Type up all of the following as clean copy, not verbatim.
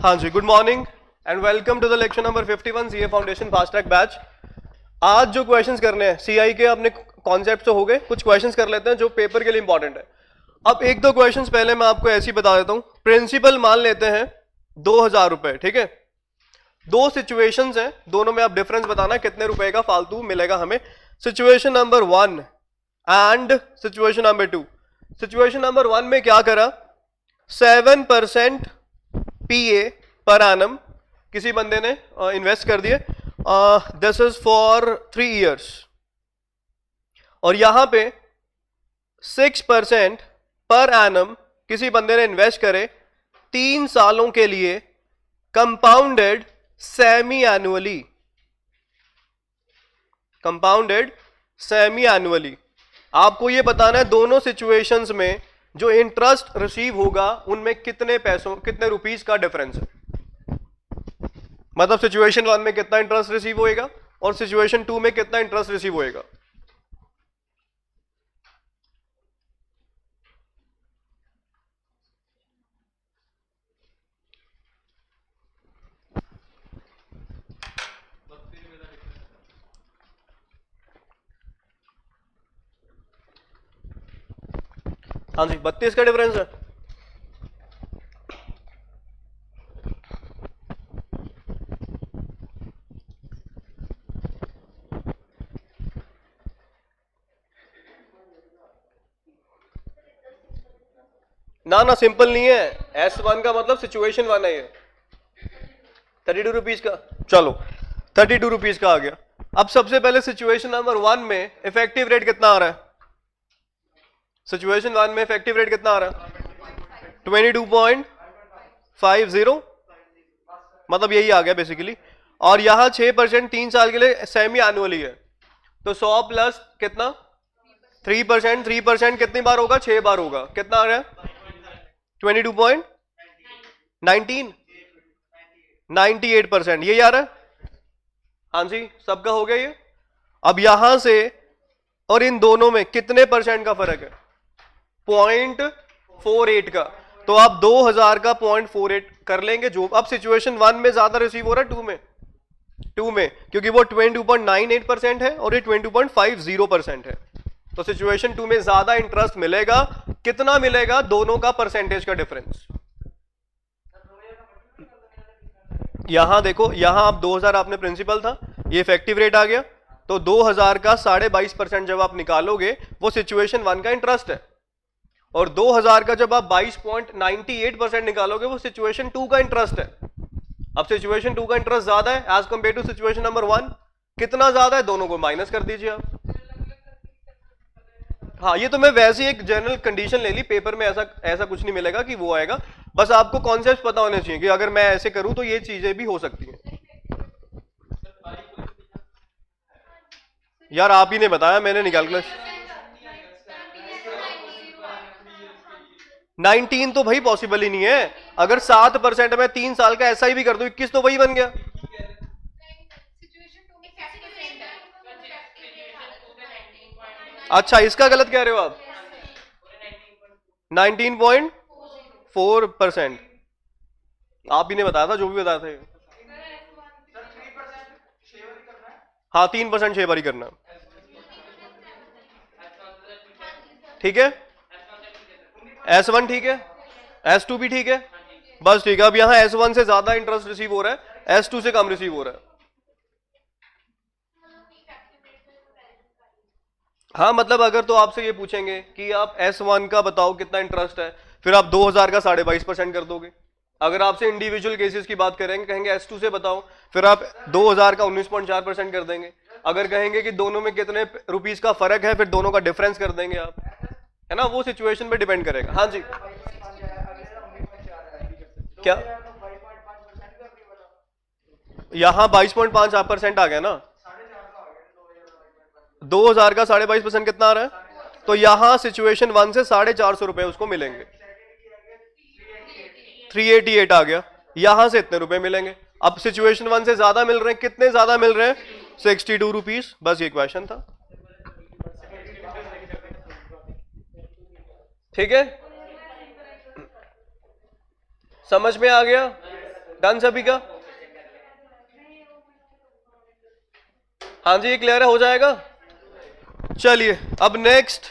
हाँ जी, good morning and welcome to the lecture number 51 CA foundation fast track batch. आज जो questions करने हैं सीआई के अपने कॉन्सेप्ट तो हो गए, कुछ क्वेश्चंस कर लेते हैं जो पेपर के लिए इंपॉर्टेंट है। अब एक दो क्वेश्चंस पहले मैं आपको ऐसे ही बता देता हूं। प्रिंसिपल मान लेते हैं 2000 रुपए, ठीक है। दो सिचुएशंस हैं, दोनों में आप डिफरेंस बताना कितने रुपए का फालतू मिलेगा हमें। Situation number 1 and situation number 2। Situation number 1 में क्या करा, 7% पीए पर एनम किसी बंदे ने इन्वेस्ट कर दिए। दिस इज फॉर 3 इयर्स और यहां पे 6% पर एनम किसी बंदे ने इन्वेस्ट करे 3 सालों के लिए, compounded semi annually. Compounded semi annually. आपको यह बताना है दोनों सिचुएशंस में जो इंटरेस्ट रिसीव होगा उनमें कितने पैसों, कितने रुपीस का डिफरेंस है। मतलब सिचुएशन 1 में कितना इंटरेस्ट रिसीव होएगा और सिचुएशन 2 में कितना इंटरेस्ट रिसीव होएगा। हाँ जी, 32 का डिफरेंस है। ना ना, सिंपल नहीं है। S1 का मतलब सिचुएशन 1 है ये। 32 रुपीज का, चलो 32 रुपीज का आ गया। अब सबसे पहले सिचुएशन नंबर 1 में इफेक्टिव रेट कितना आ रहा है। सिचुएशन 1 में इफेक्टिव रेट कितना आ रहा है, 22.50, मतलब यही आ गया बेसिकली। और यहां 6% 3 साल के लिए सेमी एनुअली है, तो 100 प्लस कितना 3%। 3% कितनी बार होगा, 6 बार होगा। कितना आ रहा है 22.19, 98%, यही आ रहा है। हाँ जी, सबका हो गया ये। अब यहां से और इन दोनों में कितने परसेंट का फर्क है, 0.48 का। तो आप 2000 का 0.48 कर लेंगे। जो अब सिचुएशन 1 में ज्यादा रिसीव हो रहा है 2 में क्योंकि वो 22.98% है और ये 22.50% है। तो सिचुएशन 2 में ज्यादा इंटरेस्ट मिलेगा। कितना मिलेगा, दोनों का परसेंटेज का डिफरेंस। यहां देखो, यहां आप 2000 आपने प्रिंसिपल था, ये इफेक्टिव रेट आ गया। तो 2000 का 22.5% जब आप निकालोगे वो सिचुएशन 1 का इंटरेस्ट है, और 2000 का जब आप 22.98% निकालोगे वो सिचुएशन 2 का इंटरेस्ट है। अब सिचुएशन 2 का इंटरेस्ट ज्यादा है as compare to situation number 1। कितना ज्यादा है, दोनों को माइनस कर दीजिए आप। हाँ, ये तो मैं वैसे ही एक जनरल कंडीशन ले ली, पेपर में ऐसा कुछ नहीं मिलेगा कि वो आएगा। बस आपको कॉन्सेप्ट पता होने चाहिए कि अगर मैं ऐसे करूं तो ये चीजें भी हो सकती हैं। यार आप ही ने बताया, मैंने निकाल कर 19 तो भाई पॉसिबल ही नहीं है। अगर 7% में 3 साल का ऐसा ही भी कर दो 21 तो वही बन गया। अच्छा, इसका गलत कह रहे हो आप, 19.4%। आप ही ने बताया था, जो भी बताया था। हाँ, 3% 6 बारी करना, ठीक है। S1 ठीक है, S2 भी ठीक है, बस ठीक है। अब यहाँ S1 से ज्यादा इंटरेस्ट रिसीव हो रहा है, S2 से कम रिसीव हो रहा है। हाँ, मतलब अगर तो आपसे ये पूछेंगे कि आप S1 का बताओ कितना इंटरेस्ट है, फिर आप 2000 का 22.5% कर दोगे। अगर आपसे इंडिविजुअल केसेस की बात करेंगे, कहेंगे S2 से बताओ, फिर आप 2000 का 19.4% कर देंगे। अगर कहेंगे कि दोनों में कितने रुपीस का फर्क है, फिर दोनों का डिफरेंस कर देंगे आप, है ना। वो सिचुएशन पे डिपेंड करेगा। हाँ जी, क्या यहाँ 22.5% आ गया ना, 2000 का 22.5% कितना आ रहा है, तो यहां सिचुएशन 1 से 450 रुपए उसको मिलेंगे। 388 आ गया, यहां से इतने रुपए मिलेंगे। अब सिचुएशन 1 से ज्यादा मिल रहे हैं, कितने ज्यादा मिल रहे हैं, 62 रुपीज। बस ये क्वेश्चन था, ठीक है। समझ में आ गया, डन सभी का? हाँ जी, ये क्लियर है, हो जाएगा। चलिए अब नेक्स्ट,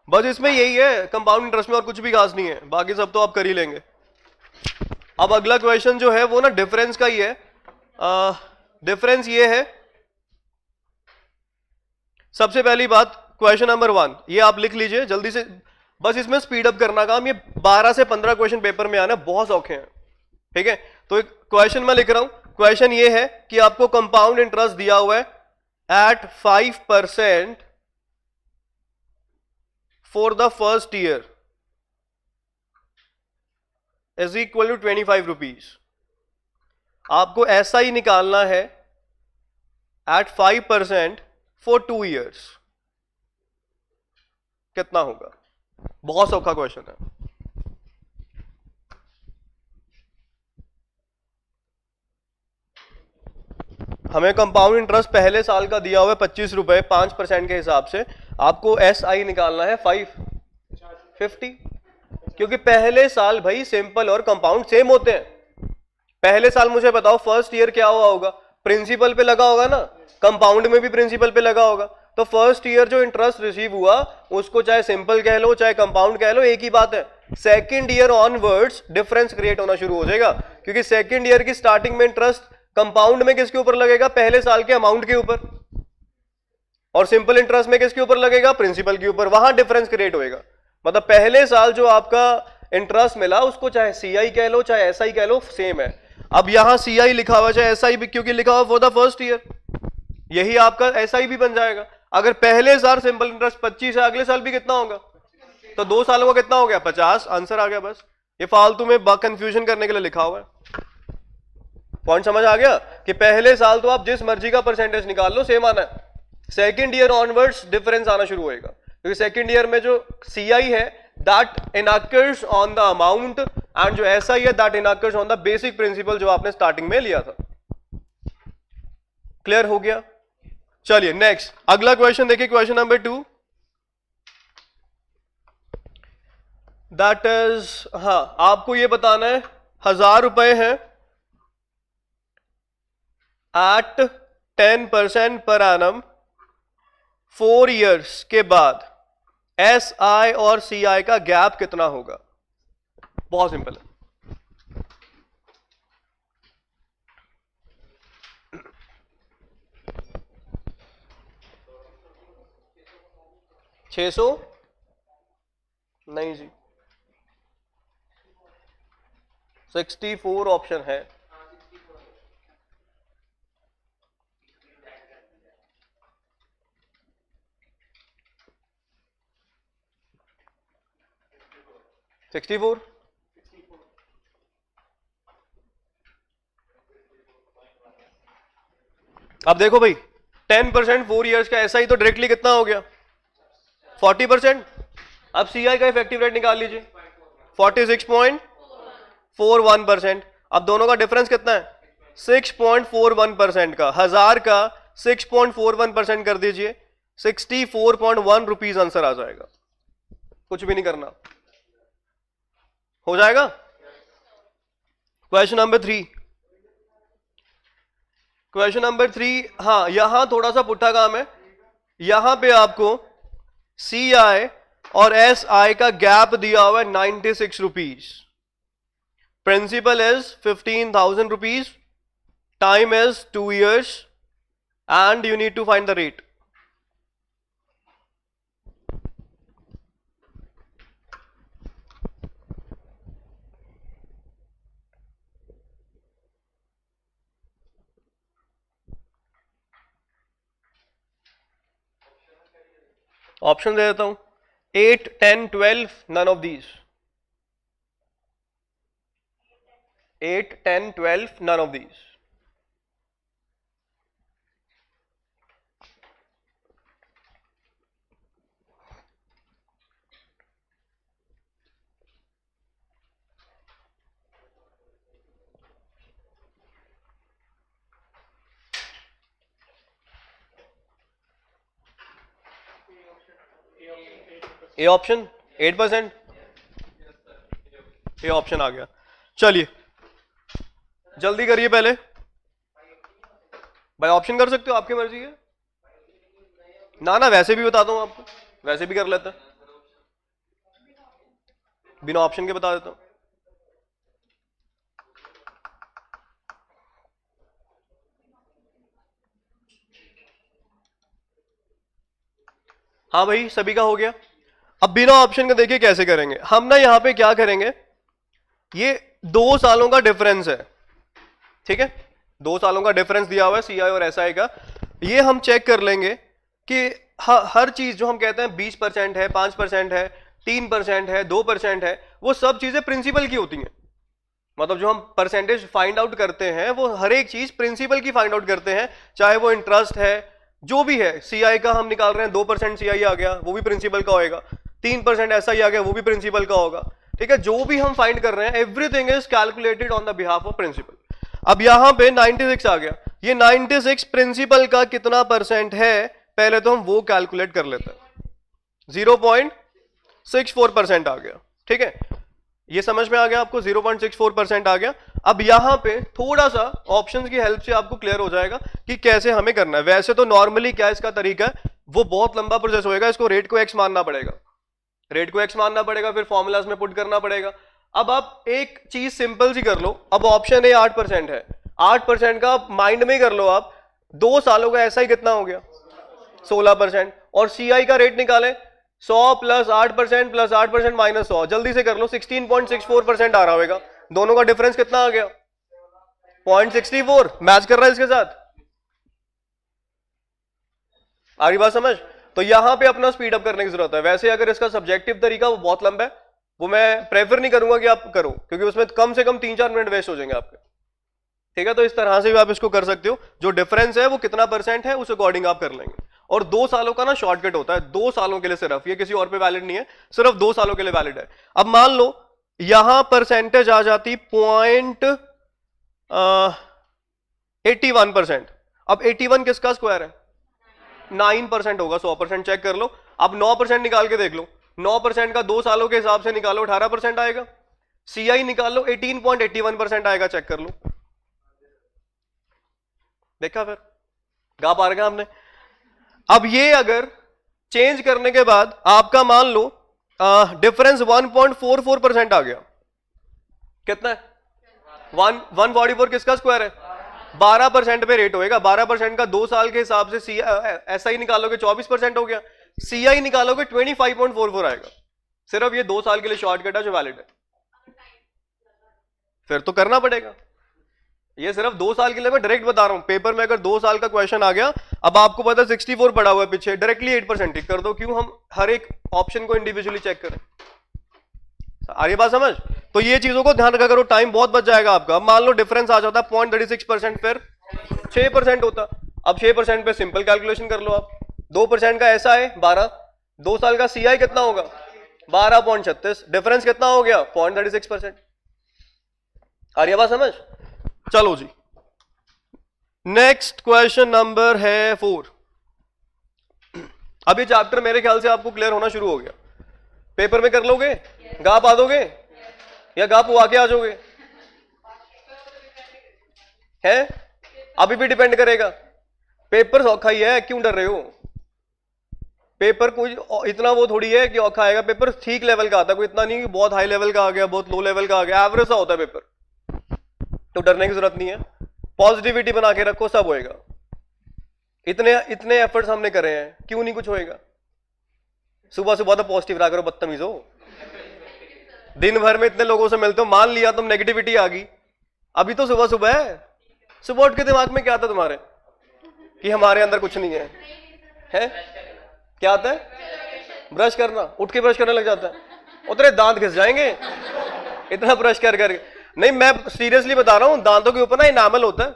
बस इसमें यही है कंपाउंड इंटरेस्ट में, और कुछ भी खास नहीं है, बाकी सब तो आप कर ही लेंगे। अब अगला क्वेश्चन जो है वो ना डिफरेंस का ही है। डिफरेंस ये है, सबसे पहली बात क्वेश्चन नंबर 1, ये आप लिख लीजिए जल्दी से, बस इसमें स्पीड अप करना काम, ये 12 से 15 क्वेश्चन पेपर में आना बहुत सौखे हैं, ठीक है। तो एक क्वेश्चन मैं लिख रहा हूं, क्वेश्चन ये है कि आपको कंपाउंड इंटरेस्ट दिया हुआ है at 5% for the first year is equal to 25 rupees. आपको ऐसा ही निकालना है एट 5% फॉर 2 ईयर्स, कितना होगा? बहुत सौखा क्वेश्चन है। हमें कंपाउंड इंटरेस्ट पहले साल का दिया हुआ है 25 रुपए 5% के हिसाब से, आपको एस आई निकालना है 550, क्योंकि पहले साल भाई सिंपल और कंपाउंड सेम होते हैं। पहले साल मुझे बताओ फर्स्ट ईयर क्या हुआ होगा, प्रिंसिपल पे लगा होगा ना, कंपाउंड में भी प्रिंसिपल पे लगा होगा, तो फर्स्ट ईयर जो इंटरेस्ट रिसीव हुआ उसको चाहे सिंपल कह लो चाहे कंपाउंड कह लो, एक ही बात है। Second year onwards difference create होना शुरू हो जाएगा, क्योंकि सेकेंड ईयर की स्टार्टिंग में इंटरेस्ट कंपाउंड में किसके ऊपर लगेगा? पहले साल के अमाउंट के ऊपर, और सिंपल इंटरेस्ट में किसके ऊपर लगेगा? प्रिंसिपल के ऊपर। वहां डिफरेंस क्रिएट होएगा, मतलब पहले साल जो आपका इंटरेस्ट मिला उसको चाहे सीआई कह लो चाहे एसआई कह लो, सेम है। अब यहां सीआई लिखा हुआ चाहे एसआई भी, क्योंकि लिखा हुआ फॉर द फर्स्ट ईयर, यही आपका एसआई भी बन जाएगा। अगर पहले साल सिंपल इंटरेस्ट 25 है, अगले साल भी कितना होगा? तो 2 सालों का कितना हो गया? 50। आंसर आ गया। बस ये फालतू में कंफ्यूजन करने के लिए लिखा हुआ है। पॉइंट समझ आ गया कि पहले साल तो आप जिस मर्जी का परसेंटेज निकाल लो सेम आना है, सेकंड ईयर ऑनवर्ड्स डिफरेंस आना शुरू होएगा, क्योंकि सेकंड ईयर में जो सीआई है that incurs on the amount, and जो एसआई है that incurs on the basic principal जो आपने स्टार्टिंग में लिया था। क्लियर हो गया? चलिए नेक्स्ट अगला क्वेश्चन देखिए, क्वेश्चन नंबर 2, दैट इज, हाँ आपको ये बताना है 1000 रुपए है एट 10% पर एनम 4 ईयर्स के बाद एस आई और सी आई का गैप कितना होगा? बहुत सिंपल है। छह सौ नहीं जी, 64 ऑप्शन है। सिक्सटी फोर, अब देखो भाई 10% 4 ईयर्स का ऐसा ही तो डायरेक्टली कितना हो गया? 40%। अब सीआई का इफेक्टिव रेट निकाल लीजिए, 46.41%। अब दोनों का डिफरेंस कितना है? 6.41% का, 1000 का 6.41% कर दीजिए, 64.1 रुपीज आंसर आ जाएगा। कुछ भी नहीं करना, हो जाएगा। क्वेश्चन नंबर 3, क्वेश्चन नंबर 3, हाँ यहां थोड़ा सा पुट्ठा काम है। यहां पे आपको सी आई और एस आई का गैप दिया हुआ है 96 rupees, principal is 15,000 rupees, time is 2 years, and you need to find the rate. Option दे देता हूं, 8, 10, 12, none of these. 8, 10, 12, none of these. A option 8%, ये ऑप्शन आ गया। चलिए जल्दी करिए पहले भाई, ऑप्शन कर सकते हो, आपकी मर्जी है। ना ना वैसे भी बताता हूं आपको, वैसे भी कर लेते हैं, बिना ऑप्शन के बता देता हूं। हाँ भाई सभी का हो गया। अब बिना ऑप्शन के देखिए कैसे करेंगे हम ना, यहां पे क्या करेंगे, ये 2 सालों का डिफरेंस है, ठीक है, 2 सालों का डिफरेंस दिया हुआ है सीआई और एसआई का। ये हम चेक कर लेंगे कि हर चीज जो हम कहते हैं 20% है, 5% है, 3% है, 2% है, वो सब चीजें प्रिंसिपल की होती हैं। मतलब जो हम परसेंटेज फाइंड आउट करते हैं वो हर एक चीज प्रिंसिपल की फाइंड आउट करते हैं, चाहे वो इंटरेस्ट है, जो भी है। सीआई का हम निकाल रहे हैं, 2% सीआई आ गया, वो भी प्रिंसिपल का होएगा, 3% एसआई आ गया, वो भी प्रिंसिपल का होगा, ठीक है। जो भी हम फाइंड कर रहे हैं everything is calculated on the behalf of principal. अब यहां पे 96 आ गया, ये 96 प्रिंसिपल का कितना परसेंट है, पहले तो हम वो कैलकुलेट कर लेते हैं। 0.64% आ गया, ठीक है, ये समझ में आ गया आपको, 0.64% आ गया। अब यहां पे थोड़ा सा ऑप्शंस की हेल्प से आपको क्लियर हो जाएगा कि कैसे हमें करना है। वैसे तो नॉर्मली क्या इसका तरीका है, वो बहुत लंबा प्रोसेस होएगा, इसको रेट को एक्स मानना पड़ेगा, रेट को एक्स मानना पड़ेगा, फिर फॉर्मूलाज में पुट करना पड़ेगा। अब आप एक चीज सिंपल सी कर लो, अब ऑप्शन ए 8% है, 8% का माइंड में कर लो आप, 2 सालों का एसआई कितना हो गया 16%, और सीआई का रेट निकाले 100 प्लस 8% प्लस 8% माइनस 100, जल्दी से कर लो, 16.64% आ रहा होगा। दोनों का डिफरेंस कितना आ गया 0.64, मैच कर रहा है इसके साथ। आ रही बात समझ? तो यहां पे अपना स्पीड अप करने की जरूरत है। वैसे अगर इसका सब्जेक्टिव तरीका वो बहुत लंबा है, वो मैं प्रेफर नहीं करूंगा कि आप करो, क्योंकि उसमें कम से कम 3-4 मिनट वेस्ट हो जाएंगे आपके, ठीक है। तो इस तरह से भी आप इसको कर सकते हो, जो डिफरेंस है वो कितना परसेंट है उस अकॉर्डिंग आप कर लेंगे। और 2 सालों का ना शॉर्टकट होता है, 2 सालों के लिए सिर्फ, ये किसी और पे वैलिड नहीं है, सिर्फ 2 सालों के लिए वैलिड है। अब मान लो यहां परसेंटेज आ जाती 0.81%। अब 81 किसका स्क्वायर है 9% होगा, 100% चेक कर लो। अब 9% निकाल के देख लो, 9% का 2 सालों के हिसाब से निकालो 18% आएगा। सीआई निकाल लो 18.81% आएगा, चेक कर लो, देखा फिर गा पा रहे हमने। अब ये अगर चेंज करने के बाद आपका मान लो डिफरेंस 1.44% आ गया, कितना है 144, किसका स्क्वायर है 12% पे रेट होएगा। 12% का 2 साल के हिसाब से एसआई निकालोगे 24% हो गया, सीआई निकालोगे 25.44 आएगा। सिर्फ ये 2 साल के लिए शॉर्टकट है जो वैलिड है, फिर तो करना पड़ेगा। ये सिर्फ 2 साल के लिए मैं डायरेक्ट बता रहा हूं, पेपर में अगर 2 साल का क्वेश्चन आ गया, अब आपको पता 64 पड़ा हुआ है पीछे, डायरेक्टली 8% टिक कर दो, क्यों हम हर एक ऑप्शन को इंडिविजुअली चेक करें। आ रही बात समझ? तो ये चीजों को ध्यान रखा करो, टाइम बहुत बच जाएगा आपका। अब मान लो डिफरेंस आ जाता 0.36%, फिर 6% होता। अब 6% पे सिंपल कैलकुलेशन कर लो आप, 2% का ऐसा है 12, 2 साल का सीआई कितना होगा 12.36, डिफरेंस कितना हो गया 0.36%। आ रही बात समझ? चलो जी, नेक्स्ट क्वेश्चन नंबर है 4। अब ये चैप्टर मेरे ख्याल से आपको क्लियर होना शुरू हो गया। पेपर में कर लोगे, गा पा दोगे या गा पुआ के आ जाओगे, है अभी भी डिपेंड करेगा। पेपर औखा ही है, क्यों डर रहे हो? पेपर कोई इतना वो थोड़ी है कि औखा आएगा, पेपर ठीक लेवल का आता है, कोई इतना नहीं कि बहुत हाई लेवल का आ गया, बहुत लो लेवल का आ गया, एवरेज सा होता है पेपर, तो डरने की जरूरत नहीं है। पॉजिटिविटी बना के रखो, सब होएगा। इतने एफर्ट्स हमने करे हैं, क्यों नहीं कुछ होएगा? सुबह सुबह तो पॉजिटिव रहा करो, बदतमीज हो, दिन भर में इतने लोगों से मिलते हो, मान लिया तुम नेगेटिविटी आ गई, अभी तो सुबह सुबह है। सुबह उठ के दिमाग में क्या आता तुम्हारे कि हमारे अंदर कुछ नहीं है, है? क्या आता है? ब्रश करना, उठ के ब्रश करने लग जाता है, उतरे दांत घिस जाएंगे इतना ब्रश कर करके। नहीं, मैं सीरियसली बता रहा हूं, दांतों के ऊपर ना इनामल होता है,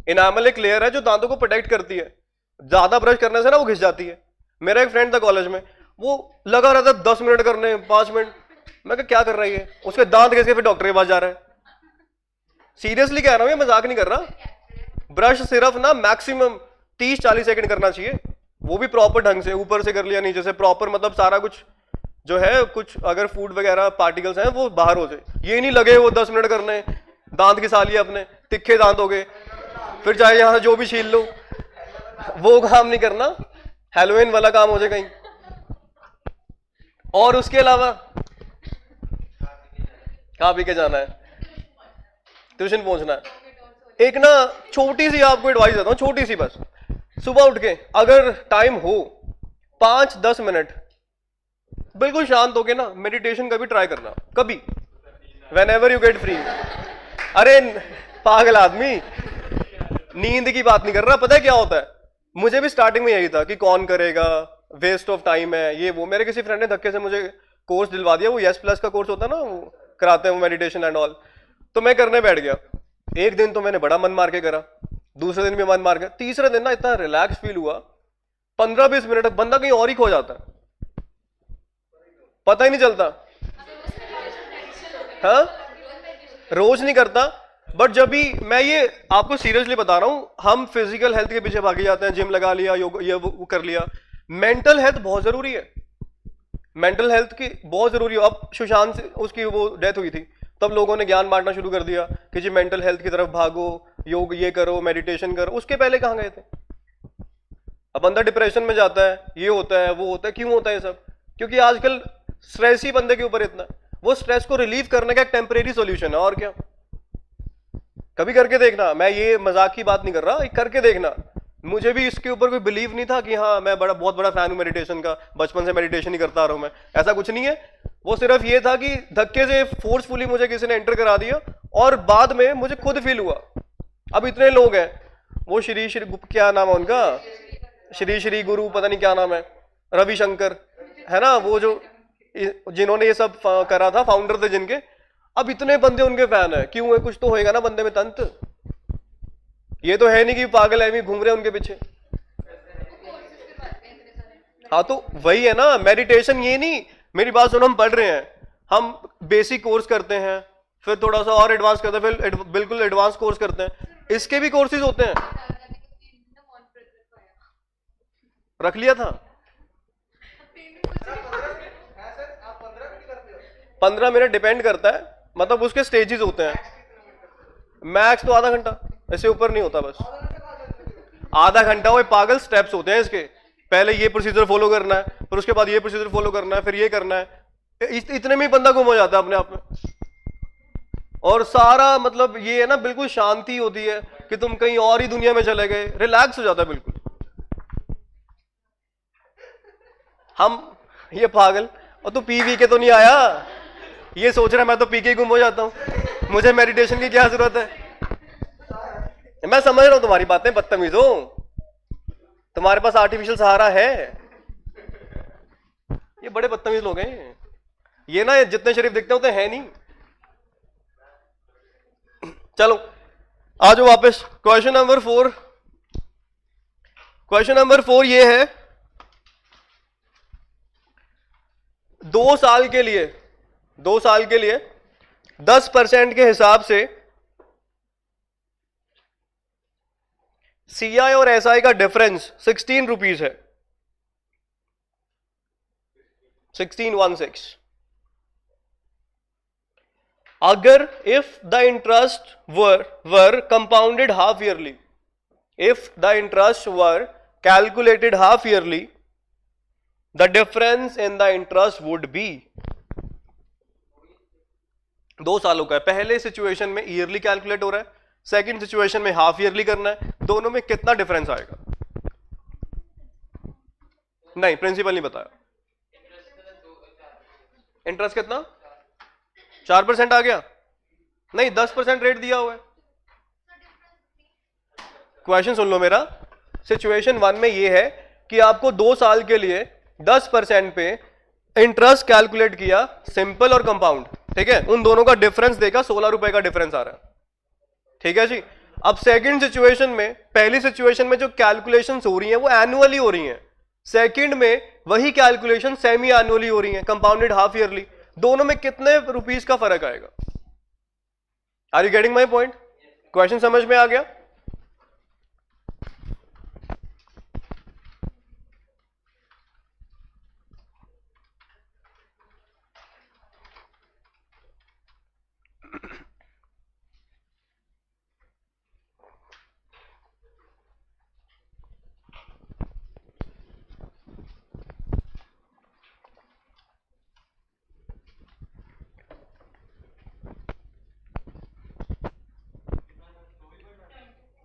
इनामल एक लेयर है जो दांतों को प्रोटेक्ट करती है, ज्यादा ब्रश करने से ना वो घिस जाती है। मेरा एक फ्रेंड था कॉलेज में, वो लगा रहा था 10 मिनट करने, 5 मिनट, मैं क्या कर रही है, उसके दांत घिस के फिर डॉक्टर के पास जा रहा है। सीरियसली कह रहा हूं, ये मजाक नहीं कर रहा। ब्रश सिर्फ ना मैक्सिमम 30-40 सेकंड करना चाहिए, वो भी प्रॉपर ढंग से, ऊपर से कर लिया नीचे से, प्रॉपर मतलब सारा कुछ जो है कुछ अगर फूड वगैरह पार्टिकल्स हैं वो बाहर हो जाए। ये नहीं लगे वो 10 मिनट करने, दांत घिसा लिए अपने, तिखे दांत हो गए, फिर चाहे यहां से जो भी छील लो, वो काम नहीं करना, हेलोइन वाला काम हो जाए कहीं। और उसके अलावा खा पी के जाना है, ट्यूशन पहुंचना है। एक ना छोटी सी आपको एडवाइस देता हूं, छोटी सी बस, सुबह उठ के अगर टाइम हो 5-10 मिनट बिल्कुल शांत होके ना मेडिटेशन कभी ट्राई करना, कभी, when ever you get free. अरे पागल आदमी, नींद की बात नहीं कर रहा, पता है क्या होता है, मुझे भी स्टार्टिंग में यही था कि कौन करेगा, वेस्ट ऑफ टाइम है ये वो। मेरे किसी फ्रेंड ने धक्के से मुझे कोर्स दिलवा दिया, वो यस प्लस का कोर्स होता है ना, वो कराते हैं वो मेडिटेशन एंड ऑल, तो मैं करने बैठ गया। एक दिन तो मैंने बड़ा मन मार के करा, दूसरे दिन भी मन मार के, तीसरे दिन ना इतना रिलैक्स फील हुआ, 15-20 मिनट तक बंदा कहीं और ही खो जाता है, पता ही नहीं चलता। हाँ, रोज नहीं करता, बट जब भी, मैं ये आपको सीरियसली बता रहा हूं, हम फिजिकल हेल्थ के पीछे भागे जाते हैं, जिम लगा लिया, योग ये वो कर लिया। मेंटल हेल्थ बहुत जरूरी है, मेंटल हेल्थ की बहुत जरूरी है। अब सुशांत से उसकी वो डेथ हुई थी, तब लोगों ने ज्ञान बांटना शुरू कर दिया कि जी मेंटल हेल्थ की तरफ भागो, योग ये करो, मेडिटेशन करो। उसके पहले कहां गए थे? अब बंदा डिप्रेशन में जाता है, ये होता है वो होता है, क्यों होता है ये सब? क्योंकि आजकल स्ट्रेस ही बंदे के ऊपर इतना, वो स्ट्रेस को रिलीव करने का एक टेम्परेरी सॉल्यूशन है, और क्या। कभी करके देखना, मैं ये मजाक की बात नहीं कर रहा, करके देखना। मुझे भी इसके ऊपर कोई बिलीव नहीं था कि हाँ मैं बहुत बड़ा फैन हूं मेडिटेशन का, बचपन से मेडिटेशन ही करता आ रहा हूं मैं, ऐसा कुछ नहीं है। वो सिर्फ ये था कि धक्के से फोर्सफुली मुझे किसी ने एंटर करा दिया, और बाद में मुझे खुद फील हुआ। अब इतने लोग हैं, वो श्री क्या नाम है उनका, श्री गुरु पता नहीं क्या नाम है, रविशंकर है ना, वो जो जिन्होंने ये सब करा था, फाउंडर थे जिनके, अब इतने बंदे उनके फैन है। क्यों है? कुछ तो होएगा ना बंदे में तंत्र, ये तो है नहीं कि पागल है घूम रहे हैं उनके पीछे। हाँ तो वही है ना, मेडिटेशन ये नहीं, मेरी बात सुनो, हम पढ़ रहे हैं, हम बेसिक कोर्स करते हैं, फिर थोड़ा सा और एडवांस करते हैं, फिर बिल्कुल एडवांस कोर्स करते हैं, इसके भी कोर्सेज होते हैं। रख लिया था 15 मिनट, डिपेंड करता है, मतलब उसके स्टेजेस होते हैं, मैक्स तो आधा घंटा, ऐसे ऊपर नहीं होता। बस आधा घंटा, वो पागल स्टेप्स होते हैं इसके, पहले ये प्रोसीजर फॉलो करना है, फिर उसके बाद ये प्रोसीजर फॉलो करना है, फिर ये करना है, इतने में ही बंदा गुम हो जाता है अपने आप में। और सारा मतलब ये है ना, बिल्कुल शांति होती है कि तुम कहीं और ही दुनिया में चले गए, रिलैक्स हो जाता है बिल्कुल। हम ये पागल, और तू पी वी के तो नहीं आया, ये सोच रहा मैं तो पी के ही गुम हो जाता हूं, मुझे मेडिटेशन की क्या जरूरत है? मैं समझ रहा हूं तुम्हारी बातें, बदतमीज हो, तुम्हारे पास आर्टिफिशियल सहारा है। ये बड़े बदतमीज लोग हैं ये ना, जितने शरीफ दिखते होते हैं नहीं। चलो आ जाओ वापस, क्वेश्चन नंबर 4। क्वेश्चन नंबर 4 ये है, 2 साल के लिए 10% के हिसाब से सीआई और एसआई का डिफरेंस 16 रुपीज है, 1616। अगर if the interest were compounded half yearly, if the interest were calculated half yearly, the difference in the interest would be. 2 सालों का है, पहले सिचुएशन में ईयरली कैलकुलेट हो रहा है, सेकंड सिचुएशन में हाफ ईयरली करना है, दोनों में कितना डिफरेंस आएगा? नहीं, प्रिंसिपल नहीं बताया। इंटरेस्ट कितना? 4% आ गया? नहीं, 10% रेट दिया हुआ है। क्वेश्चन सुन लो मेरा, सिचुएशन 1 में यह है कि आपको 2 साल के लिए 10% पे इंटरेस्ट कैलकुलेट किया, सिंपल और कंपाउंड, ठीक है, उन दोनों का डिफरेंस देखा, 16 रुपए का डिफरेंस आ रहा है, ठीक है जी। अब सेकंड सिचुएशन में, पहली सिचुएशन में जो कैलकुलेशंस हो रही हैं वो एनुअली हो रही हैं, सेकंड में वही कैलकुलेशन सेमी एनुअली हो रही हैं, कंपाउंडेड हाफ ईयरली, दोनों में कितने रुपीस का फर्क आएगा? Are you getting my point? Question समझ में आ गया?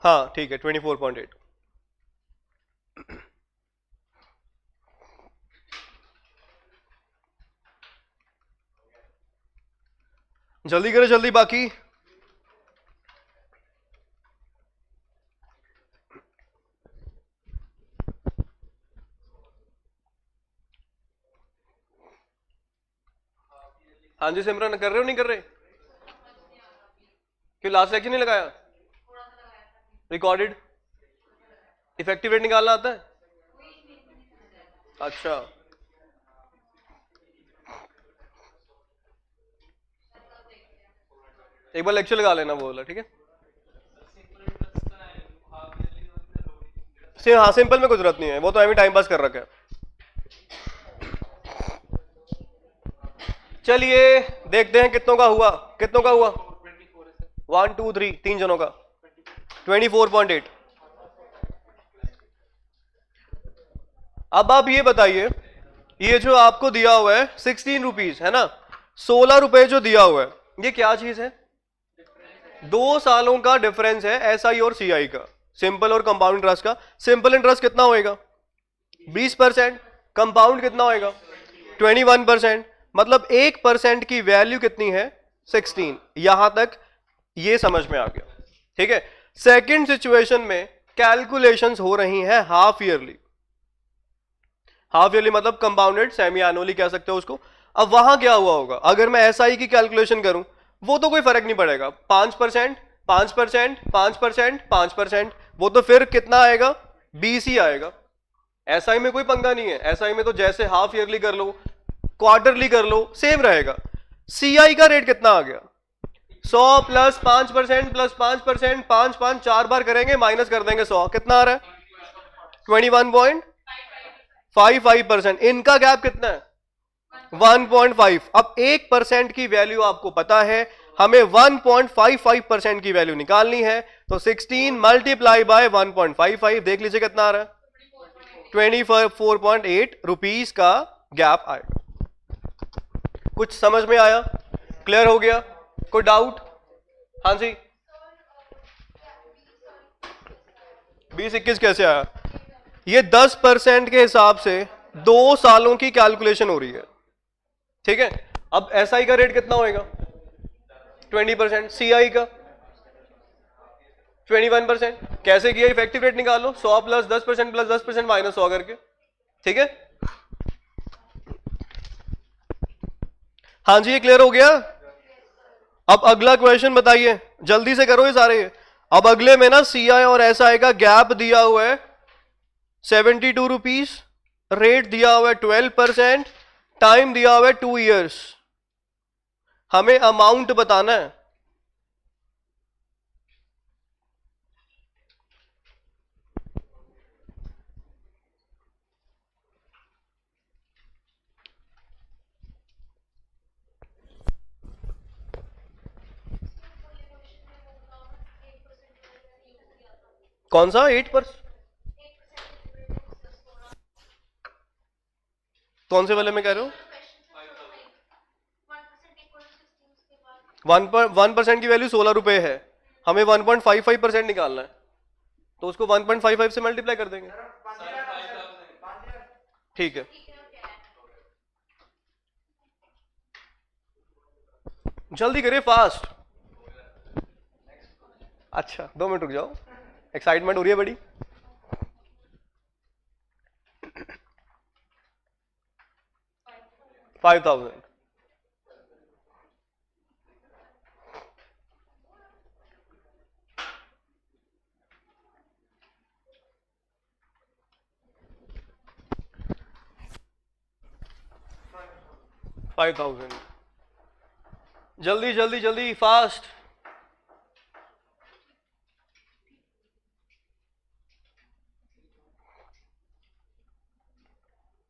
हाँ ठीक है 24.8। जल्दी करो जल्दी बाकी। हाँ जी सिमरन, कर रहे हो नहीं कर रहे? क्यों लास्ट लेक्चर नहीं लगाया? रिकॉर्डेड इफेक्टिव रेट निकालना आता है? अच्छा एक बार लेक्चर लगा लेना, वो वाला ठीक है। हाँ सिंपल में कुछ जरूरत नहीं है, वो तो हमें टाइम पास कर रखा है। चलिए देखते हैं कितनों का हुआ, कितनों का हुआ? 1 2 3 तीन जनों का 24.8। अब आप ये बताइए, ये जो आपको दिया हुआ है 16 रुपीज है ना, 16 रुपए जो दिया हुआ है, ये क्या चीज है? 2 सालों का डिफरेंस है एसआई और सीआई का, सिंपल और कंपाउंड इंटरेस्ट का। सिंपल इंटरेस्ट कितना होएगा? 20%। कंपाउंड कितना होएगा? 21%। मतलब 1% की वैल्यू कितनी है? 16। यहां तक ये समझ में आ गया, ठीक है। सेकंड सिचुएशन में कैलकुलेशंस हो रही हैं हाफ ईयरली। हाफ ईयरली मतलब कंपाउंडेड सेमी एनुअली कह सकते हो उसको। अब वहां क्या हुआ होगा, अगर मैं एसआई की कैलकुलेशन करूं, वो तो कोई फर्क नहीं पड़ेगा, 5% 5% 5% 5%, वो तो फिर कितना आएगा? 20 ही आएगा। एसआई में कोई पंगा नहीं है, एसआई में तो जैसे हाफ ईयरली कर लो क्वार्टरली कर लो सेम रहेगा। सीआई का रेट कितना आ गया? 100 प्लस 5% प्लस 5%, 5 5 4 बार करेंगे माइनस कर देंगे 100, कितना आ रहा है? 21.55%। इनका गैप कितना है? 1.5। अब 1% की वैल्यू आपको पता है, हमें 1.55% की वैल्यू निकालनी है, तो 16 मल्टीप्लाई बाय 1.55, देख लीजिए कितना आ रहा है? 24.8 रुपीज का गैप आएगा। कुछ समझ में आया? क्लियर हो गया? कोई डाउट? हाँ जी 20-21 कैसे आया? ये 10% के हिसाब से 2 सालों की कैलकुलेशन हो रही है, ठीक है। अब एसआई का रेट कितना होएगा? 20%। सीआई का 21%। कैसे किया? इफेक्टिव रेट निकालो, 100 प्लस 10% प्लस 10% माइनस 100 करके, ठीक है। हाँ जी ये क्लियर हो गया। अब अगला क्वेश्चन बताइए, जल्दी से करो ये सारे। अब अगले में ना सीआई और एसआई का गैप दिया हुआ है 72 रुपीज, रेट दिया हुआ है 12%, टाइम दिया हुआ है 2 ईयर्स। हमें अमाउंट बताना है। कौन सा 8%? कौन से वाले में कह रहे हो? 1% की वैल्यू 16 रुपए है, हमें 1.55% निकालना है, तो उसको 1.55 से मल्टीप्लाई कर देंगे, ठीक है। जल्दी करिए फास्ट। अच्छा 2 मिनट रुक जाओ, एक्साइटमेंट हो रही है बड़ी। $5,000। जल्दी जल्दी जल्दी फास्ट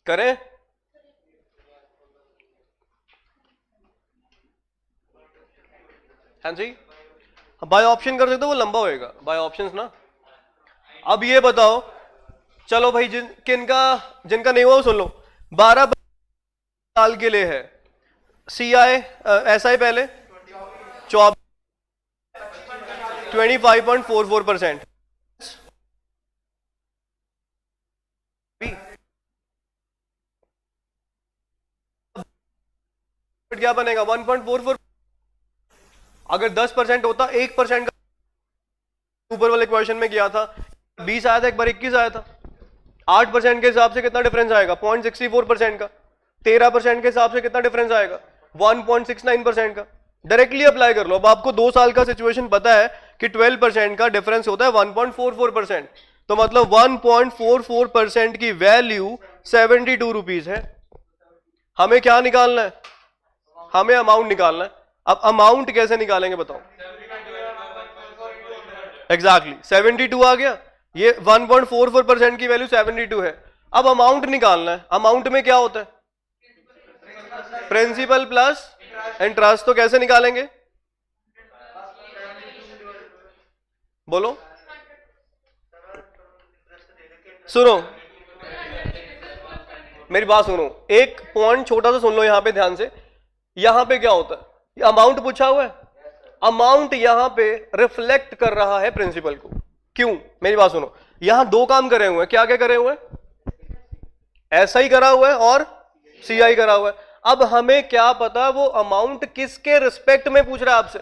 करें। हाँ जी बाय ऑप्शन कर सकते हो, वो लंबा होएगा बाय ऑप्शंस ना। अब ये बताओ, चलो भाई जिनका नहीं हुआ वो सुन लो। 12 साल के लिए है, सीआई एसआई पहले 24 25.44%, क्या बनेगा 1.44। अगर 10% होता 1% का ऊपर वाले क्वेश्चन में किया था 20 आया था, एक बार 21 आया था। 8% के हिसाब से कितना डिफरेंस आएगा 0.64% का। 13% के हिसाब से कितना डिफरेंस आएगा 1.69% का। डायरेक्टली अप्लाई कर लो। अब आपको 2 साल का सिचुएशन पता है कि 12% का डिफरेंस होता है 1.44%, तो मतलब 1.44% की वैल्यू 72 रुपीज है। हमें क्या निकालना है, हमें अमाउंट निकालना है। अब अमाउंट कैसे निकालेंगे बताओ। एग्जैक्टली 72 आ गया, ये 1.44% की वैल्यू 72 है। अब अमाउंट निकालना है। अमाउंट में क्या होता है प्रिंसिपल प्लस इंटरेस्ट। तो कैसे निकालेंगे बोलो, सुनो मेरी बात सुनो, एक पॉइंट छोटा सा सुन लो यहां पे ध्यान से। यहां पे क्या होता है, अमाउंट पूछा हुआ है, अमाउंट यहां पे रिफ्लेक्ट कर रहा है प्रिंसिपल को। क्यों, मेरी बात सुनो, यहां 2 काम करे हुए हैं। क्या क्या करे हुए हैं, एसआई करा हुआ है और सीआई करा हुआ है। अब हमें क्या पता वो अमाउंट किसके रिस्पेक्ट में पूछ रहा है आपसे।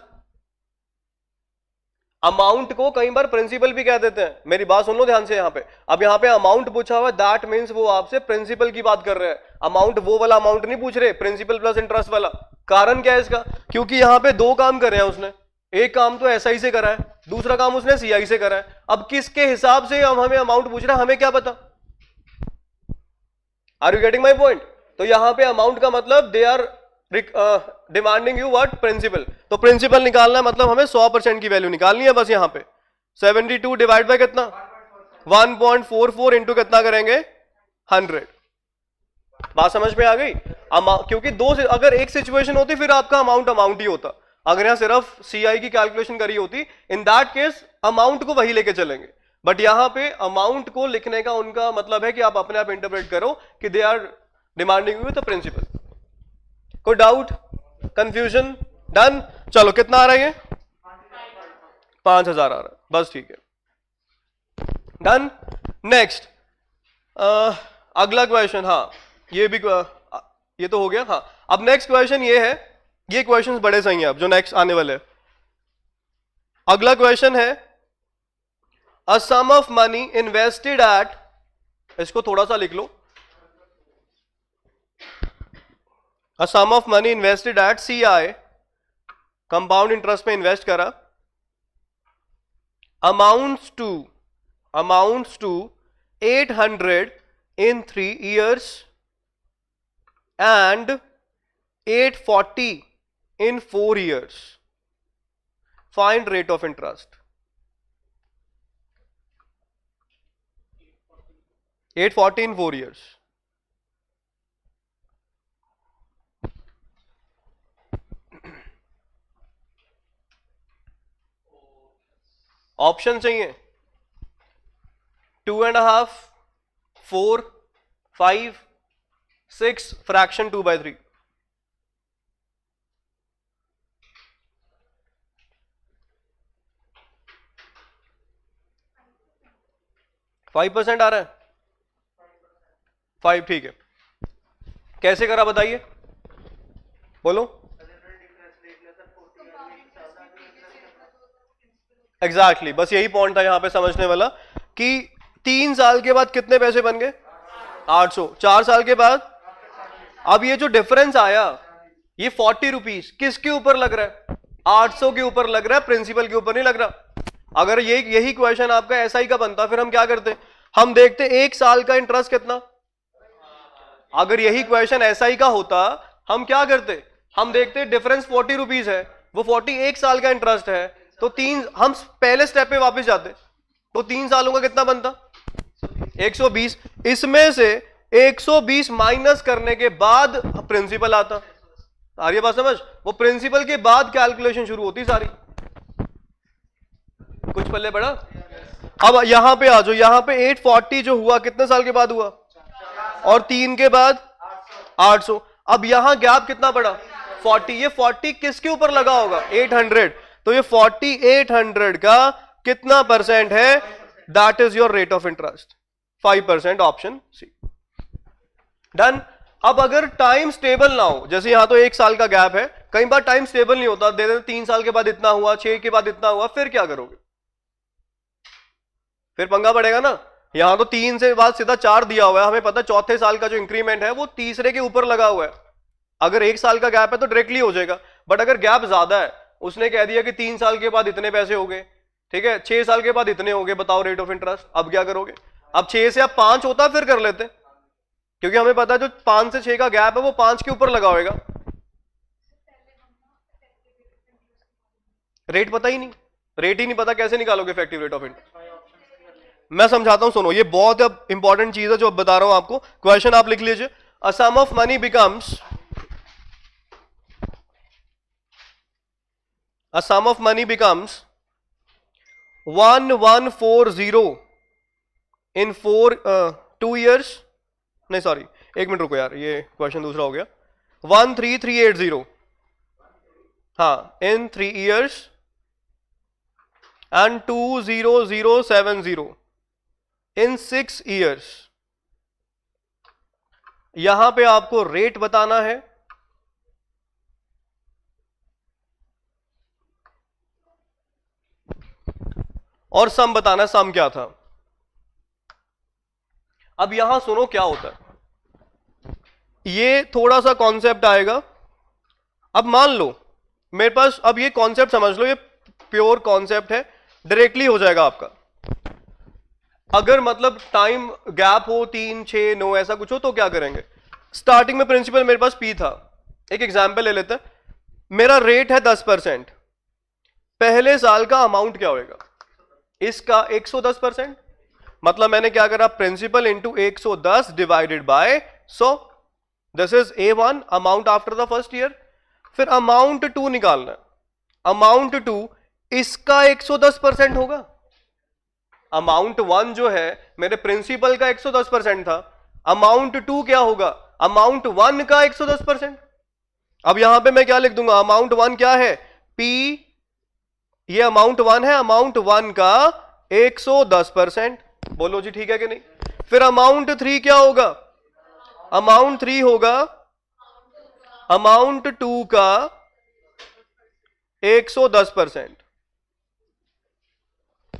अमाउंट को कई बार प्रिंसिपल भी कह देते हैं। मेरी बात सुन लो ध्यान से यहां पे। अब यहां पे अमाउंट पूछा हुआ है, दैट मींस वो आपसे प्रिंसिपल की बात कर रहे हैं। अमाउंट वो वाला अमाउंट नहीं पूछ रहे, प्रिंसिपल प्लस इंटरेस्ट वाला। कारण क्या है इसका, क्योंकि यहां पे 2 काम करे हैं उसने। एक काम तो एसआई से करा है, दूसरा काम उसने सीआई से करा है। अब किसके हिसाब से हमें अमाउंट पूछ रहा है, हमें क्या पता। Are you getting my point. तो यहां पे अमाउंट का मतलब they are demanding you what principal. तो प्रिंसिपल निकालना है, मतलब हमें 100% की वैल्यू निकालनी है बस। यहां पे 72 डिवाइड बाय कितना 1.44 इंटू कितना करेंगे 100। बात समझ में आ गई। क्योंकि अगर एक सिचुएशन होती फिर आपका अमाउंट ही होता। अगर यहां सिर्फ सीआई की कैलकुलेशन करी होती, इन दैट केस अमाउंट को वही लेके चलेंगे। बट यहां पे अमाउंट को लिखने का उनका मतलब है कि आप अपने आप इंटरप्रेट करो कि they are demanding you the principal. कोई डाउट, कंफ्यूजन, डन। चलो कितना आ रहा है ये 5000 आ रहा है, बस ठीक है, डन। नेक्स्ट अगला क्वेश्चन, हाँ ये भी ये तो हो गया। हाँ अब नेक्स्ट क्वेश्चन ये है, ये क्वेश्चंस बड़े सही हैं अब जो नेक्स्ट आने वाले हैं। अगला क्वेश्चन है अ sum of money invested at, इसको थोड़ा सा लिख लो, a sum of money invested at CI, compound interest में इन्वेस्ट करा, amounts to 800 in 3 years and 840 in 4 years. Find rate of interest. 840 in 4 years. Option चाहिए 2.5, 4, 5, 6, फ्रैक्शन 2/3। फाइव % आ रहा है, 5 ठीक है। कैसे करा बताइए, बोलो। एग्जैक्टली बस यही पॉइंट था यहां पे समझने वाला कि 3 साल के बाद कितने पैसे बन गए 800, 4 साल के बाद। अब ये जो डिफरेंस आया ये 40 रुपीज किसके ऊपर लग रहा है 800 के ऊपर लग रहा है, प्रिंसिपल के ऊपर नहीं लग रहा। अगर यही क्वेश्चन आपका एसआई का बनता फिर हम क्या करते, हम देखते 1 साल का इंटरेस्ट कितना। अगर यही क्वेश्चन एसआई का होता हम क्या करते, हम देखते डिफरेंस 40 रुपीज है, वो 40 1 साल का इंटरेस्ट है, तो 3 हम पहले स्टेप पे वापस जाते, तो 3 सालों का कितना बनता 120। इसमें से 120 माइनस करने के बाद प्रिंसिपल आता। आ रही है बात समझ, वो प्रिंसिपल के बाद कैलकुलेशन शुरू होती सारी। कुछ पल्ले पड़ा। अब यहां पे आ जाओ, यहां पे 840 जो हुआ कितने साल के बाद हुआ, और 3 के बाद 800। अब यहां गैप कितना पड़ा 40, ये 40 किसके ऊपर लगा होगा 800, तो ये 40 800 का कितना परसेंट है, that is your rate of interest 5%, option C. Done. अब अगर टाइम स्टेबल ना हो, जैसे यहां तो 1 साल का गैप है, कई बार टाइम स्टेबल नहीं होता, दे देते 3 साल के बाद इतना हुआ, 6 के बाद इतना हुआ, फिर क्या करोगे? फिर पंगा पड़ेगा ना। यहां तो 3 से बाद सीधा 4 दिया हुआ है, हमें पता चौथे साल का जो इंक्रीमेंट है वो तीसरे के ऊपर लगा हुआ है। अगर 1 साल का गैप है तो डायरेक्टली हो जाएगा, बट अगर गैप ज्यादा है, उसने कह दिया कि 3 साल के बाद इतने पैसे हो गए, ठीक है, 6 साल के बाद इतने हो गए, बताओ रेट ऑफ इंटरेस्ट, अब क्या करोगे? अब 6 से अब 5 होता फिर कर लेते, क्योंकि हमें पता है जो 5 से 6 का गैप है वो 5 के ऊपर लगा होगा। रेट पता ही नहीं, रेट ही नहीं पता, कैसे निकालोगे इफेक्टिव रेट ऑफ इंटरेस्ट? मैं समझाता हूं, सुनो, ये बहुत इंपॉर्टेंट चीज है जो बता रहा हूं आपको। क्वेश्चन आप लिख लीजिए, a sum of money becomes, a sum of money becomes 1140 in 2 years, नहीं सॉरी, एक मिनट रुको यार, ये क्वेश्चन दूसरा हो गया, 13380, हाँ, in 3 years and 20070 in 6 years। यहां पे आपको रेट बताना है, और सम बताना है, सम क्या था। अब यहां सुनो क्या होता है, ये थोड़ा सा कॉन्सेप्ट आएगा। अब मान लो मेरे पास, अब ये कॉन्सेप्ट समझ लो, ये प्योर कॉन्सेप्ट है, डायरेक्टली हो जाएगा आपका। अगर मतलब टाइम गैप हो 3, 6, 9 ऐसा कुछ हो तो क्या करेंगे? स्टार्टिंग में प्रिंसिपल मेरे पास पी था, एक एग्जांपल ले लेते हैं, मेरा रेट है 10%, पहले साल का अमाउंट क्या होगा? इसका 110%, मतलब मैंने क्या करा, principal into 110 divided by 100, this is A1 amount after the first year. फिर अमाउंट 2 निकालना है, अमाउंट 2 इसका 110% होगा। अमाउंट 1 जो है मेरे प्रिंसिपल का 110% था, अमाउंट 2 क्या होगा? अमाउंट 1 का 110%। अब यहां पे मैं क्या लिख दूंगा, अमाउंट 1 क्या है? P, ये अमाउंट 1 है, अमाउंट 1 का 110%। बोलो जी ठीक है कि नहीं? फिर अमाउंट 3 क्या होगा? अमाउंट 3 होगा अमाउंट 2 का 110%।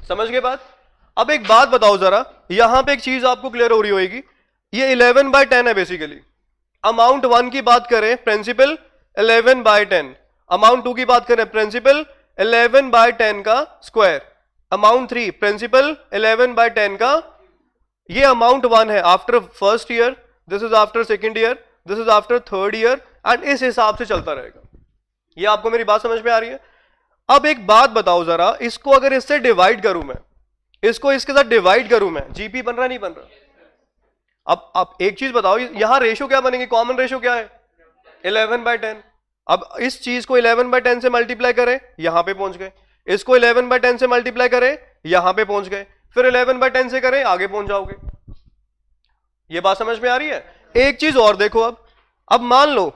समझ गए बात? अब एक बात बताओ जरा, यहां पे एक चीज आपको क्लियर हो रही होगी, ये 11/10 है बेसिकली। अमाउंट 1 की बात करें, प्रिंसिपल 11/10, अमाउंट 2 की बात करें, प्रिंसिपल 11/10 का स्क्वायर, अमाउंट 3 प्रिंसिपल 11/10 का, ये अमाउंट 1 है after first year, this is after second year, this is after third year, and इस हिसाब से चलता रहेगा। ये आपको मेरी बात समझ में आ रही है? अब एक बात बताओ जरा, इसको अगर इससे डिवाइड करूं मैं, इसको इसके साथ डिवाइड करूं मैं, जीपी बन रहा नहीं बन रहा? अब एक चीज बताओ, यहां रेशियो क्या बनेगी? कॉमन रेशियो क्या है? 11/10। अब इस चीज को 11/10 से मल्टीप्लाई करें, यहां पे पहुंच गए, इसको 11/10 से मल्टीप्लाई करें, यहां पे पहुंच गए, फिर 11/10 से करें, आगे पहुंच जाओगे। ये बात समझ में आ रही है? एक चीज और देखो, अब मान लो,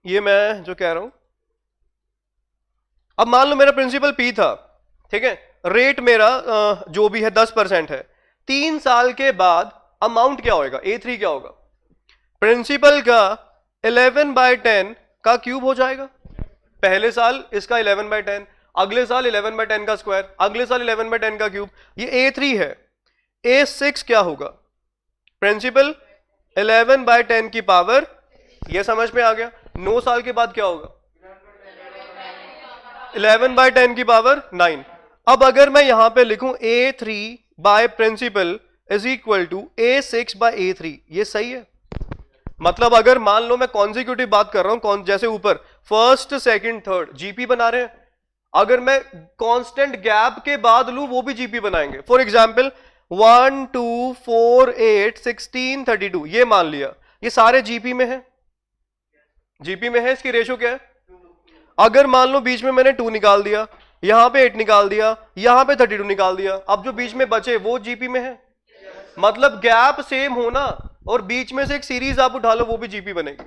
ये मैं जो कह रहा हूं, अब मान लो मेरा प्रिंसिपल पी था, ठीक है, रेट मेरा जो भी है 10% है, 3 साल के बाद अमाउंट क्या होगा? A3 क्या होगा? प्रिंसिपल का 11/10 का क्यूब हो जाएगा। पहले साल इसका 11/10, अगले साल 11/10 का स्क्वायर, अगले साल 11/10 का क्यूब, ये A3 है। A6 क्या होगा? प्रिंसिपल 11/10 की पावर, ये समझ में आ गया। 9 साल के बाद क्या होगा? 11/10 की पावर 9। अब अगर मैं यहां पे लिखूं A3 by principal is equal to A6 by A3, ये सही है? मतलब अगर मान लो मैं कॉन्जिक्यूटिव बात कर रहा हूं, जैसे ऊपर फर्स्ट सेकंड थर्ड जीपी बना रहे हैं, अगर मैं कांस्टेंट गैप के बाद लूं वो भी जीपी बनाएंगे। फॉर एग्जांपल 1 2 4 8 16 32, ये मान लिया, ये सारे जीपी में है, जीपी में है, इसकी रेशो क्या है? अगर मान लो बीच में मैंने 2 निकाल दिया, यहां पे 8 निकाल दिया, यहां पे 32 निकाल दिया, अब जो बीच में बचे वो जीपी में है। मतलब गैप सेम होना और बीच में से एक सीरीज आप उठा लो, वो भी जीपी बनेगी।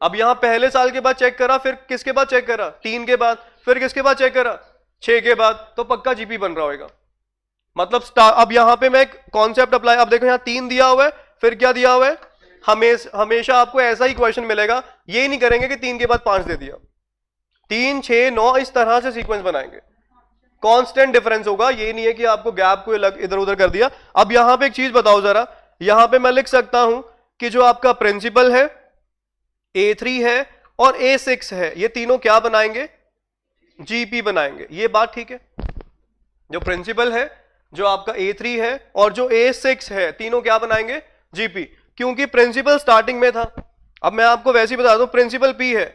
अब यहां पहले साल के बाद चेक करा, फिर किसके बाद चेक करा? 3 के बाद, फिर किसके बाद चेक करा? 6 के बाद, तो पक्का जीपी बन रहा होगा। मतलब अब यहां पे मैं एक कॉन्सेप्ट अप्लाई, अब देखो यहां 3 दिया हुआ है, फिर क्या दिया हुआ है? हमेशा आपको ऐसा ही क्वेश्चन मिलेगा, ये नहीं करेंगे कि 3 के बाद 5 दे दिया, 3 6 9 इस तरह से सीक्वेंस बनाएंगे, कांस्टेंट डिफरेंस होगा, ये नहीं है कि आपको गैप को इधर उधर कर दिया। अब यहां पे एक चीज बताओ जरा, यहां पे मैं लिख सकता हूं कि जो आपका प्रिंसिपल है A3 है और A6 है, ये तीनों क्या बनाएंगे, जीपी बनाएंगे, ये बात ठीक है। जो प्रिंसिपल है, जो आपका A3 है और जो A6 है, तीनों क्या बनाएंगे, जीपी, क्योंकि प्रिंसिपल स्टार्टिंग में था। अब मैं आपको वैसे ही बता दूं, प्रिंसिपल P है,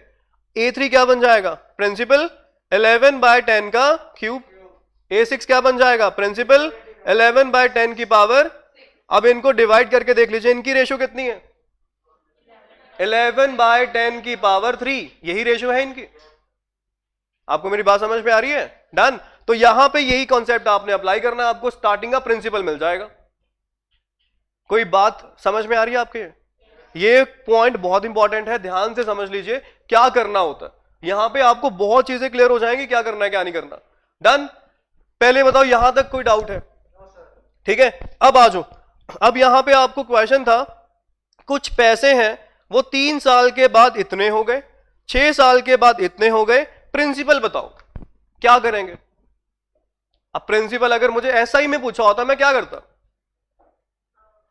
A3 क्या बन जाएगा, प्रिंसिपल 11/10 का क्यूब, A6 क्या बन जाएगा, प्रिंसिपल 11/10 की पावर। अब इनको डिवाइड करके देख लीजिए, इनकी रेशो कितनी है, 11/10 की पावर 3, यही रेशो है इनकी। आपको मेरी बात समझ में आ रही है, डन। तो यहां पे यही कॉन्सेप्ट आपने अप्लाई करना है, आपको स्टार्टिंग का प्रिंसिपल मिल जाएगा। कोई बात समझ में आ रही है आपके, ये पॉइंट बहुत इंपॉर्टेंट है, ध्यान से समझ लीजिए क्या करना होता है। यहां पे आपको बहुत चीजें क्लियर हो जाएंगी, क्या करना है क्या नहीं करना, डन। पहले बताओ यहां तक कोई डाउट है, ठीक है। अब आ जाओ, अब यहां पे आपको क्वेश्चन था, कुछ पैसे हैं वो 3 साल के बाद इतने हो गए, 6 साल के बाद इतने हो गए, प्रिंसिपल बताओ क्या करेंगे। अब प्रिंसिपल अगर मुझे एसआई में पूछा होता मैं क्या करता,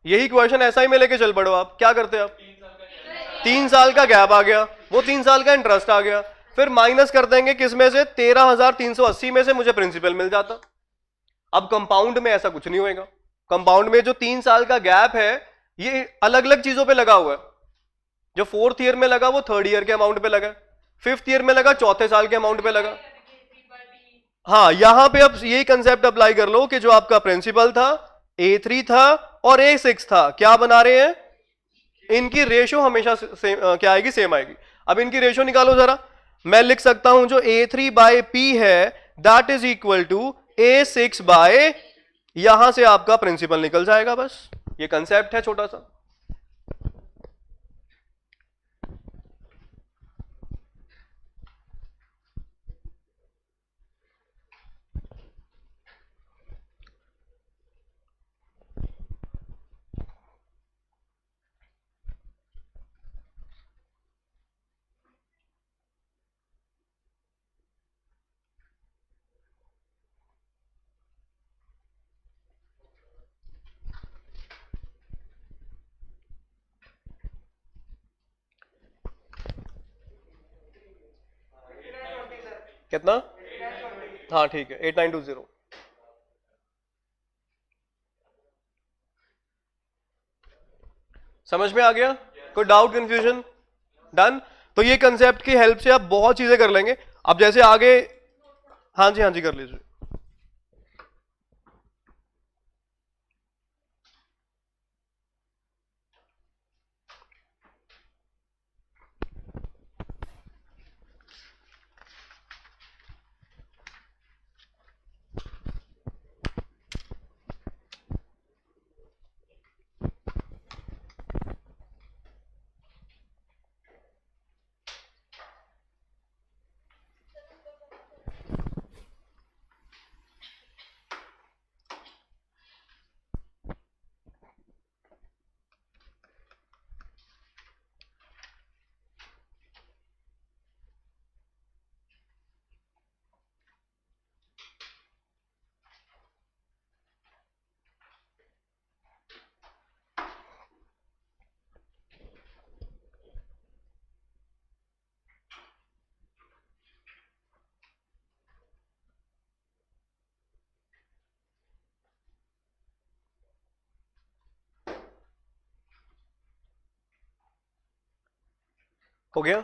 यही क्वेश्चन एसआई में लेके चल पड़ो, आप क्या करते आप, 3 साल का गैप आ गया, वो 3 साल का इंटरेस्ट आ गया, फिर माइनस कर देंगे किस में से, 13,380 में से मुझे प्रिंसिपल मिल जाता। अब कंपाउंड में ऐसा कुछ नहीं होएगा, कंपाउंड में जो 3 साल का गैप है ये अलग अलग चीजों पे लगा हुआ है, जो 4th ईयर में लगा वो 3rd ईयर के अमाउंट पे लगा, 5th ईयर में लगा 4थे साल के अमाउंट पे लगा। हाँ, यहां पे अब यही कंसेप्ट अप्लाई कर लो कि जो आपका प्रिंसिपल था A3 था और A6 था, क्या बना रहे हैं, इनकी रेशो हमेशा क्या आएगी, सेम आएगी। अब इनकी रेशो निकालो जरा, मैं लिख सकता हूं जो A3/P है that is equal to A6/, यहां से आपका प्रिंसिपल निकल जाएगा, बस ये कंसेप्ट है छोटा सा। कितना, हाँ ठीक है, 8920। समझ में आ गया, कोई डाउट कंफ्यूजन, डन। तो ये कंसेप्ट की हेल्प से आप बहुत चीजें कर लेंगे। अब जैसे आगे, हाँ जी कर लीजिए। हो गया,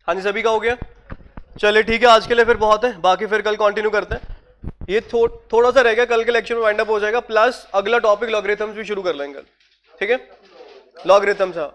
हाँ जी सभी का हो गया। चलिए ठीक है, आज के लिए फिर बहुत है, बाकी फिर कल कंटिन्यू करते हैं। ये थोड़ा सा रह गया, कल के लेक्चर में वाइंड अप हो जाएगा, प्लस अगला टॉपिक लॉगरिथम्स भी शुरू कर लेंगे, ठीक है, लॉगरिथम्स। हाँ